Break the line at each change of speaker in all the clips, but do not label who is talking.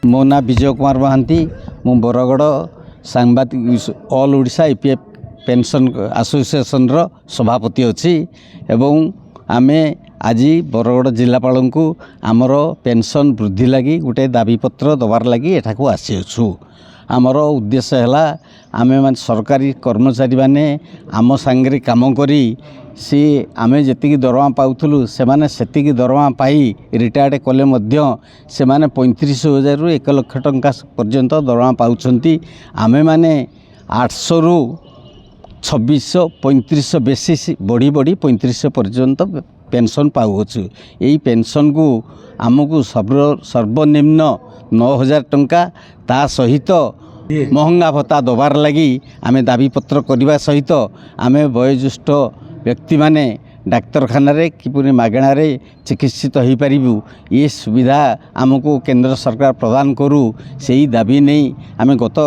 मो ना विजय कुमार महांती मु बरगड़ सांबादिक all Odisha EPF pension association रो सभापति अच्छी एवं आमे आज बरगड़ जिलापाल को आमर पेंशन वृद्धि लगी गोटे दाबीपत्र दबार लगी एठाकू आसीछु। आमर उद्देश्य है आमे मान सरकारी कर्मचारी माने आम सांगे काम करी सी आमे जेतिकी दरमा पाउथलु से माने सेतिकी दरमा पाई रिटायर्ड कले मध्य से माने 35,000 रु 1 लाख टंका पर्यंत दरमा पाउछंती। आमे माने 800 रु 2600 3500 बेसी बढ़ी बढ़ी 3500 पर्यंत पेंशन पाऊछु। यही पेंशन को आमको सर्वनिम्न 9,000 टंका ता सहित महंगा भत्ता दबार लगी आमे दाबीपत्र करने सहित आमे वयोज्येष्ठ व्यक्ति माने डाक्तरखाना किपरि मागणा चिकित्सित हो पारिबु ये सुविधा आमको केंद्र सरकार प्रदान करू से दाबी नहीं आमे गत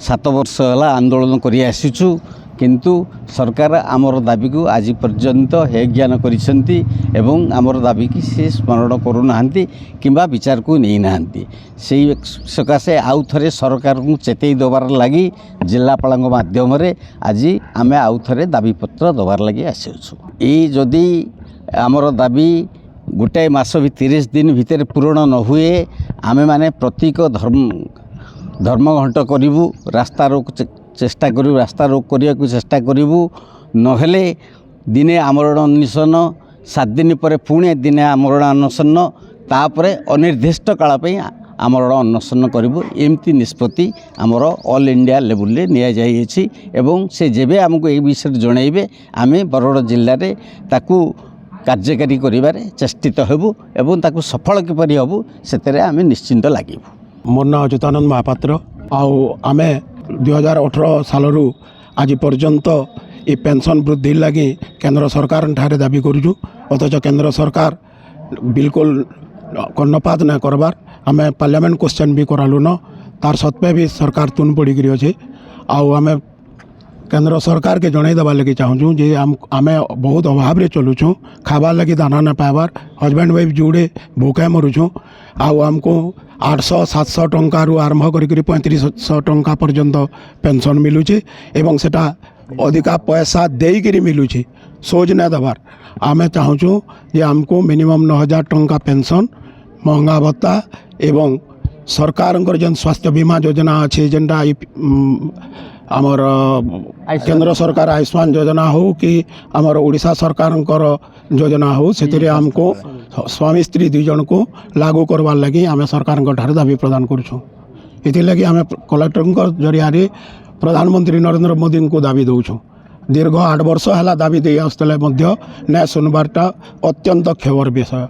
7 वर्ष है आंदोलन करि आसिछु किंतु सरकार आमर दाबी को आज पर्यंत हे ज्ञान करिसेंती एवं आमर दाबी की से स्मरण करू नाहंती किंबा विचार को नहीं नाहंती। सेही सकाशे आउ थरे सरकार को चेतई दबार लगी जिलापाल माध्यम रे आज आमे आउ थरे दाबी पत्र दबार लगी आसुछु। ई जदि आमर दाबी गोटाए मास भी 30 दिन भितर पूरण न हुए आमे माने प्रतीक धर्मघंट करूँ रास्ता रोक चेष्टा करूँ रास्ता रोक करने को चेष्टा करूँ नहेले दिने आमरण अनशन 7 दिन पर पुणे दिने आमरण अनशन तापर अनिर्दिष्ट काल आमरण अनशन करूँ एमती निष्पत्ति आमर ऑल इंडिया लेवल रे निया जाइछि एवं से जेबे आमको ए विषय जनइबे आमे बरगड़ जिल्ला रे ताकू कार्यकारी करिबारे चेष्टित हेबु एवं ताकू सफल किपरि हेबु सेतरे आमे निश्चिंत लागिबु।
मोर ना अच्युतानंद महापात्र आमे 2018 सालू आज पर्यंत ये पेंशन वृद्धि लगी केंद्र सरकार ठारे दाबी करूँ अथच केंद्र सरकार बिल्कुल कर्णपात न करबार आमे पार्लियामेंट क्वेश्चन भी करालु न तार सत्वे भी सरकार तुन पड़ी अच्छे आमे केंद्र सरकार के जन देवा लगी चाहूँ जे आमे बहुत अभाव रे चलुछूँ खाबार लगी दाना न पाइबार हजबैंड वाइफ जुड़े भूखे मरुछूँ आमको 800-700 टंका रू आरंभ करी 3500 टंका पर्यंत पेंशन मिलूचे एवं सेटा अधिका पैसा देकरी मिलूचे सोच न दबार आमे चाहूँ जे आमको मिनिमम 9,000 टंका पेंशन महंगा भत्ता एवं सरकार जेन स्वास्थ्य बीमा योजना अच्छे जेनटा आमर केंद्र सरकार आयुष्मान योजना हो कि आमर ओडिशा सरकार योजना हो से आमको स्वामी स्त्री 2 जन को लागू करवार लगी आमे सरकार ठारे दाबी प्रदान करूँ। इथिलागी आमे कलेक्टर जरिया प्रधानमंत्री नरेंद्र मोदी को दाबी दौछूँ दीर्घ 8 वर्ष है दाबी दे आसुले न्याय सुनबारटा अत्यंत खेवर विषय।